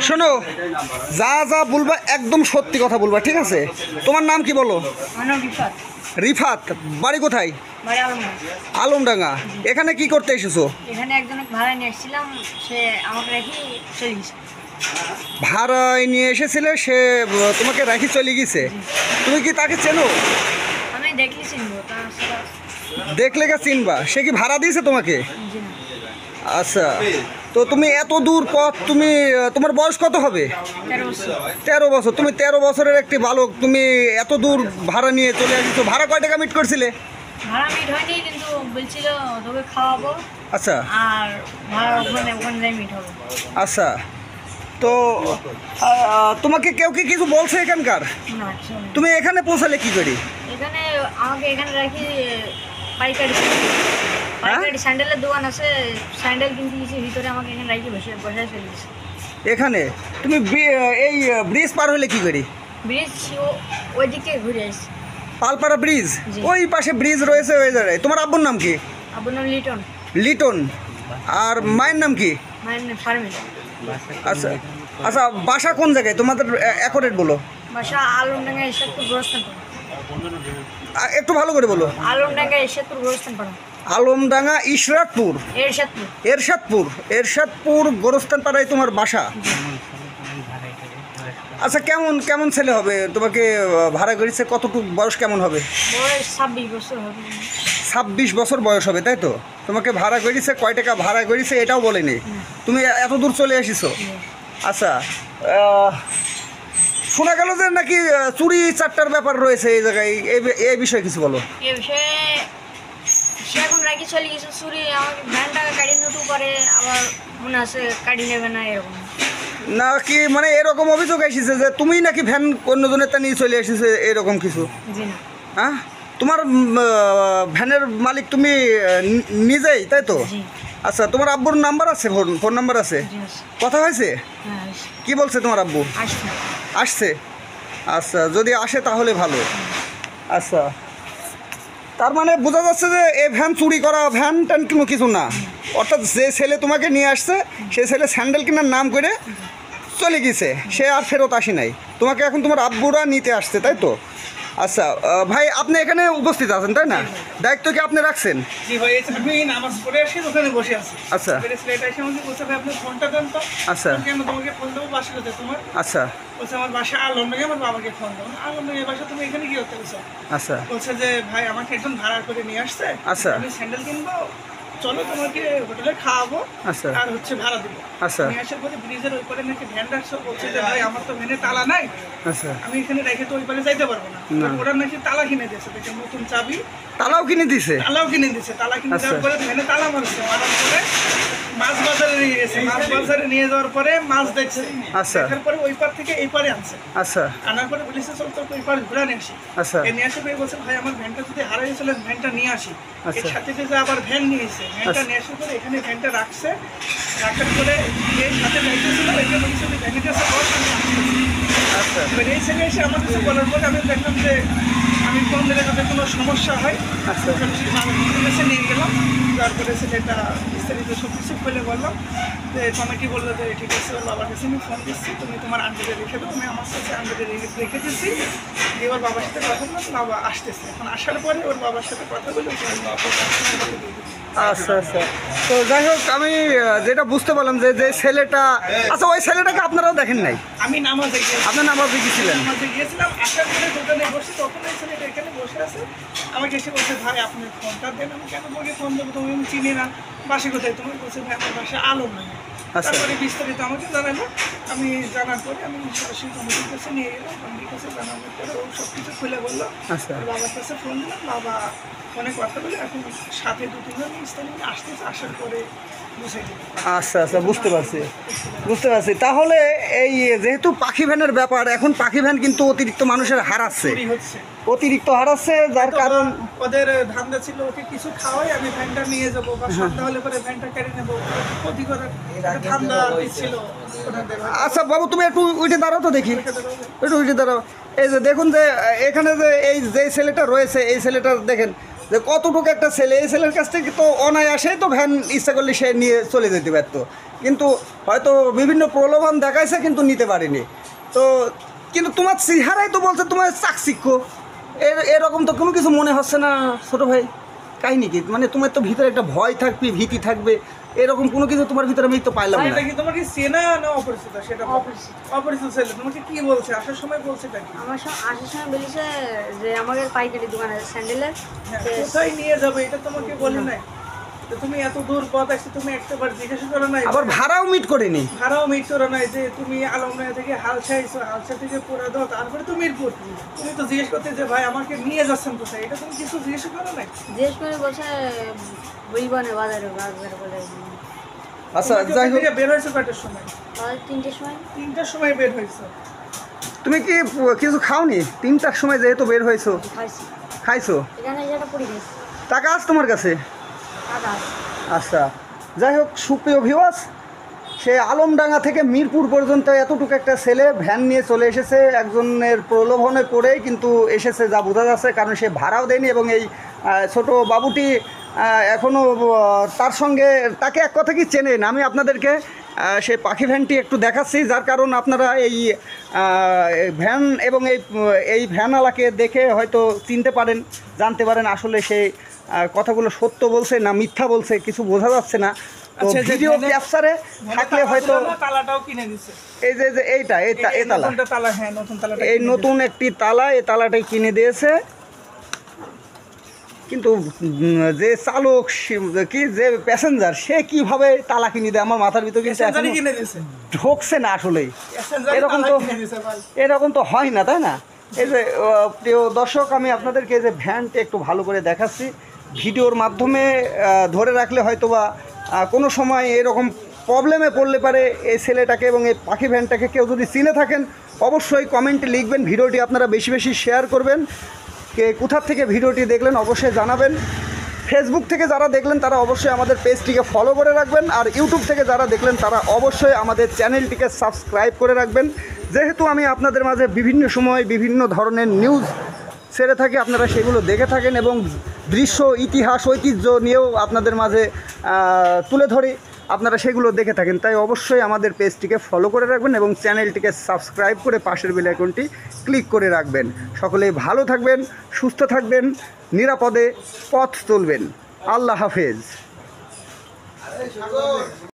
শোনো, যা যা বলবা একদম সত্যি কথা বলবা, ঠিক আছে? তোমার নাম কি বলো? রিফাত। বাড়ি কোথায়? আলমডাঙ্গা। এখানে কি করতে এসেছো? এখানে একজনকে ভাড়া নিয়ে এসেছিলাম, সে আমাকে রেখে চলে গেছে। ভাড়ায় নিয়ে এসেছিলে, সে তোমাকে রাখি চলে গেছে। তুমি কি তাকে চেনো? আমি দেখলে চিনবো, দেখলে কে চিনবা? সে কি ভাড়া দিয়েছে তোমাকে? জি না। আচ্ছা, তো তুমি এত দূর পথ, তুমি তোমার বয়স কত হবে? 13 বছর। 13 বছর। তুমি 13 বছরের একটি বালক, তুমি এত দূর ভাড়া নিয়ে চলে আসছো। ভাড়া কয় টাকা মিট করছিলে? ভাড়া মিট হয়নি, কিন্তু বলছিল তোকে খাওয়াবো। আচ্ছা আর ভাড়া ওখানে মিট হবে। আচ্ছা, তো তোমাকে কেউ কি কিছু বলছে এখানকার? না, কিছু না। তুমি এখানে পৌঁছালে কি করি? এখানে আমাকে এখানে রাখি পাইকারি স্যান্ডেলের দোকান আছে, স্যান্ডেল কিনতে গেছি ভিতরে, আমাকে এখানে রাখি বসে চলে গেছে। এখানে তুমি এই ব্রিজ পার হলে কি করি? ব্রিজ ওই দিকে ঘুরে আসছি। পালপাড়া ব্রিজ, জি। ওই পাশে ব্রিজ রয়েছে ওই জায়গায়। তোমার আব্বুর নাম কি? আব্বুর নাম লিটন। লিটন। আর মায়ের নাম কি? মায়ের নাম ফার্মিলা। আচ্ছা আচ্ছা, বাসা কোন জায়গায় তোমাদের? অ্যাকোরেট বলো। বাসা আলমডাঙ্গা এরশাদপুর গোরস্থান পাড়া। একটু ভালো করে বলো। আলমডাঙ্গা এরশাদপুর গোরস্থান পাড়া। আলমডাঙ্গা ইশরাতপুর, এরশাদপুর। এরশাদপুর গোরস্থান পাড়ায় তোমার বাসা। আচ্ছা, কেমন কেমন ছেলে হবে তোমাকে ভাড়া করেছে? কতটুকু বয়স কেমন হবে? বয়স 26 বছর হবে। 26 বছর বয়স হবে, তাই তো? তোমাকে ভাড়া করেছে, কয় টাকা ভাড়া করেছে এটাও বলেনি। তুমি এত দূর চলে এসেছো। আচ্ছা, শোনা গেল যে নাকি চুরি চারটার ব্যাপার রয়েছে এই জায়গায়, এই বিষয়ে কিছু বলো। এ বিষয়ে সে এখন রাখি চলে গেছে চুরি, আমাকে ভ্যানটা কাটিয়ে নটু করে, আবার মনে আছে কাটি নেবে না এরকম। নাকি মানে এরকম অভিযোগ এসেছে যে তুমি নাকি ভ্যান অন্যজনের তা নিয়ে চলে এসেছে, এরকম কিছু? জি না। হ্যাঁ, তোমার ভ্যানের মালিক তুমি নিজেই, তাই তো? জি। আচ্ছা, তোমার আব্বুর নাম্বার আছে? ফোন নাম্বার আছে? জি আছে। কথা হয়েছে? হ্যাঁ, কি বলছে তোমার আব্বু? আসছে। আসছে? আচ্ছা, যদি আসে তাহলে ভালো। আচ্ছা, তার মানে বোঝা যাচ্ছে যে এই ভ্যান চুরি করা ভ্যান ট্যান কোনো কিছু না। অর্থাৎ যে ছেলে তোমাকে নিয়ে আসছে, সে ছেলে স্যান্ডেল কেনার নাম করে চলে গেছে, সে আর ফেরত আসে নাই। তোমাকে এখন তোমার আব্বুরা নিতে আসছে, তাই তো? আচ্ছা ভাই, আপনি এখানে উপস্থিত আছেন, তাই না? দায়িত্ব কি আপনি রাখছেন? জি ভাই, আমি নামাজ পড়ে আসি, ওখানে বসে আছি। আচ্ছা ছেলেটা এসে আমাকে বলছে, ভাই আপনি ফোনটা দেন তো। আচ্ছা কেন? তোমাকে ফোন দেবো, বাসা কোথায় তোমার? আচ্ছা বলছে আমার বাসা আলমডাঙ্গা, আমার বাবাকে ফোন দেবো। আলমডাঙ্গা বাসা, তুমি এখানে কি করতে বলছো? আচ্ছা বলছে যে ভাই আমাকে একজন ভাড়া করে নিয়ে আসছে, আচ্ছা। আমি স্যান্ডেল কিনবো, চলো তোমাকে হোটেলে খাওয়াবো আচ্ছা আর ভাড়া দিব। আচ্ছা নিয়ে আসার পরে ব্রিজের ওই পারে নাকি ভ্যান রাখছো, বলছে যে ভাই আমার তো ভ্যানে তালা নাই, আচ্ছা। আমি এখানে রেখে তো ওই পারে যাইতে পারবো না। ওরা নাকি তালা কিনে দিয়েছে, দেখে নতুন চাবি, তালাও কিনে দিছে? তালাও কিনে দিচ্ছে। তালা কিনে দেওয়ার পরে ভ্যানে তালা মারছে, মারার পরে মাছ বাজারে নিয়ে গেছে। মাছ বাজারে নিয়ে যাওয়ার পরে মাছ দেখছে, আচ্ছা। দেখার পরে ওই পার থেকে এই পারে আনছে। আচ্ছা আনার পরে বলেছে চল তোর ওই পারে ঘুরে নিয়ে আসি। আচ্ছা নিয়ে আসে পেয়ে বলছে ভাই আমার ভ্যানটা যদি হারিয়ে চলে, ভ্যানটা নিয়ে আসি। আচ্ছা। এর সাথে যে আবার ভ্যান নিয়ে এসে, ভ্যানটা নিয়ে আসার পরে এখানে ভ্যানটা রাখছে, রাখার পরে এই সাথে যাইতেছিল, এটা বলছে যে ভ্যানের কাছে বল, আমি আসতেছি। আচ্ছা এবার এই ছেলে এসে আমার কাছে বলার পরে আমি দেখলাম যে আমি কোন দিলে যাতে কোনো সমস্যা হয়, আচ্ছা। কাছে নিয়ে গেলাম। তারপরে ছেলেটা বিস্তারিত সব কিছু খুলে বললাম যে কমিটি বললো যে ঠিক আছে, ওর বাবার কাছে আমি ফোন দিচ্ছি, তুমি তোমার আন্ডারে রেখে দাও। আমি আমার কাছে আন্ডারে রেখে দিচ্ছি। দিয়ে ওর বাবার সাথে কথা বললাম, বাবা আসতেছে। এখন আসার পরে ওর বাবার সাথে কথা বলে ওর বাবা দিয়ে দিচ্ছি। আচ্ছা আচ্ছা, তো যাই হোক, আমি যেটা বুঝতে পারলাম যে যে ছেলেটা, আচ্ছা ওই ছেলেটাকে আপনারাও দেখেন নাই? আমি নামাজে গিয়েছিলাম। আপনার নামাজে গেছিলেন? নামাজে গিয়েছিলাম, আসার পরে দোকানে বসে, তখন এই ছেলেটা এখানে বসে আছে। আমাকে এসে বলছে ভাই আপনি ফোনটা দেন। আমি কেন তোমাকে ফোন দেবো, তুমি আমি চিনি না, বাসে কোথায় তোমার? বলছে ভাই আমার বাসা আলম নাই। আচ্ছা। তারপরে বিস্তারিত আমাকে জানালো। আমি জানার পরে আমি সরাসরি কমিটির কাছে নিয়ে গেলাম। কমিটির কাছে জানানোর পরে ও সব কিছু খুলে বললো। আচ্ছা ওর বাবার কাছে ফোন দিলাম, বাবা ফোনে কথা বলে এখন সাথে 2-3 জন স্থানীয় আসতেছে, আসার পরে বুঝাই দিল। আচ্ছা আচ্ছা, বুঝতে পারছি বুঝতে পারছি। তাহলে এই যেহেতু পাখি ভ্যানের ব্যাপার, এখন পাখি ভ্যান কিন্তু অতিরিক্ত মানুষের হারাচ্ছে, চুরি হচ্ছে, অতিরিক্ত হারাচ্ছে, যার কারণ ওদের ধান্দা ছিল ওকে কিছু খাওয়াই আমি ভ্যানটা নিয়ে যাবো, বা সন্ধ্যা হলে পরে ভ্যানটা কেড়ে নেবো, ক্ষতি করার ধান্দা ছিল ওনাদের। আচ্ছা বাবু, তুমি একটু উঠে দাঁড়াও তো দেখি, একটু উঠে দাঁড়াও। এই যে দেখুন যে এখানে যে এই যে ছেলেটা রয়েছে, এই ছেলেটা দেখেন যে কতটুকু একটা ছেলে, এই ছেলের কাছ থেকে তো অনায়াসেই তো ভ্যান ইচ্ছা করলে সে নিয়ে চলে যেতে পারতো, কিন্তু হয়তো বিভিন্ন প্রলোভন দেখাইছে কিন্তু নিতে পারেনি। তো কিন্তু তোমার চেহারাই তো বলছে তোমার চাকচিক্য, এরকম তো কোনো কিছু মনে হচ্ছে না ছোটো ভাই? কাহিনি কি? মানে তোমার তো ভিতরে একটা ভয় থাকবে, ভীতি থাকবে, এরকম কোনো কিছু তোমার ভিতরে আমি তো পাইলাম না। এটা কি তোমার কি চেনা না অপরিচিত সেটা বলো। অপরিচিত। অপরিচিত ছেলে তোমাকে কি বলছে আসার সময়? বলছে কি? আমার আসার সময় বলেছে যে আমাদের পাইকারি দোকান আছে স্যান্ডেলের, হ্যাঁ, কোথায় নিয়ে যাবে এটা তোমাকে বলে নাই? তো তুমি এত দূর পথ আসছে, তুমি একটাবার জিজ্ঞাসা করো নাই? আবার ভাড়াও মিট করিনি। ভাড়াও মিট করো নাই যে তুমি আলমডাঙ্গা থেকে হালসা আইছো, হালসা থেকে পুরা দাও, তারপরে তুমি মিরপুর। তুমি তো জিজ্ঞেস করতে যে ভাই আমাকে নিয়ে যাচ্ছেন কোথায়, এটা তুমি কিছু জিজ্ঞেস করো নাই? জিজ্ঞেস করে বলছে বইবনে বাজারে বাজারে বলে আচ্ছা তোমাকে যাই ওখান হোক, থেকে বের হয়েছে কয়টার সময়? 3টের সময়। 3টার সময় বের হয়েছে। তুমি কি কিছু খাওনি? 3টার সময় যেহেতু বের হয়েছো, খাইছি খাইছো? এখানে যেটা পরিবেশ টাকা আছে তোমার কাছে? কাদা আচ্ছা, যাই হোক সুপ্রিয় ভিউয়ার্স, সে আলমডাঙ্গা থেকে মিরপুর পর্যন্ত এতটুকু একটা ছেলে ভ্যান নিয়ে চলে এসেছে, একজনের প্রলোভনে পড়েই কিন্তু এসেছে যা বোঝা যাচ্ছে, কারণ সে ভাড়াও দেয়নি এবং এই ছোট বাবুটি এখনও তার সঙ্গে তাকে এক কথা কি চেনেন। আমি আপনাদেরকে সেই পাখি ভ্যানটি একটু দেখাচ্ছি, যার কারণ আপনারা এই ভ্যান এবং এই ভ্যানওয়ালাকে দেখে হয়তো চিনতে পারেন, জানতে পারেন আসলে সে কথাগুলো সত্য বলছে না মিথ্যা বলছে, কিছু বোঝা যাচ্ছে না। তো আচ্ছা, যে ভিডিও ভ্যানে- ক্যাপচারে থাকলে হয়তো তালাটাও কিনে দিছে। এই যে এইটা এই তালা, নতুনটা তালা, হ্যাঁ নতুন তালাটা এই কিনে নতুন একটি তালা, এই তালাটাই কিনে দিয়েছে। কিন্তু যে চালক কি যে প্যাসেঞ্জার সে কিভাবে তালা কিনে দেয় আমার মাথার ভিতরে কিন্তু প্যাসেঞ্জারই এখনো কিনে দিছে। ঢোকছে না আসলেই। প্যাসেঞ্জারই এরকম তালা তো কিনে দিছে ভাই। এরকম তো হয় না, তাই না? এই যে প্রিয় দর্শক, আমি আপনাদেরকে এই যে ভ্যানটা একটু ভালো করে দেখাচ্ছি, ভিডিওর মাধ্যমে ধরে রাখলে হয়তো বা কোনো সময় এরকম প্রবলেমে পড়লে পারে এই ছেলেটাকে এবং এই পাখি ভ্যানটাকে। কেউ যদি চিনে থাকেন অবশ্যই কমেন্টে লিখবেন, ভিডিওটি আপনারা বেশি বেশি শেয়ার করবেন। কে কোথার থেকে ভিডিওটি দেখলেন অবশ্যই জানাবেন। ফেসবুক থেকে যারা দেখলেন তারা অবশ্যই আমাদের পেজটিকে ফলো করে রাখবেন, আর ইউটিউব থেকে যারা দেখলেন তারা অবশ্যই আমাদের চ্যানেলটিকে সাবস্ক্রাইব করে রাখবেন। যেহেতু আমি আপনাদের মাঝে বিভিন্ন সময় বিভিন্ন ধরনের নিউজ ছেড়ে থাকি, আপনারা সেগুলো দেখে থাকেন এবং দৃশ্য, ইতিহাস, ঐতিহ্য নিয়েও আপনাদের মাঝে তুলে ধরি, আপনারা সেগুলো দেখে থাকেন। তাই অবশ্যই আমাদের পেজটিকে ফলো করে রাখবেন এবং চ্যানেলটিকে সাবস্ক্রাইব করে পাশের বেল আইকনটি ক্লিক করে রাখবেন। সকলেই ভালো থাকবেন, সুস্থ থাকবেন, নিরাপদে পথ চলবেন। আল্লাহ হাফেজ।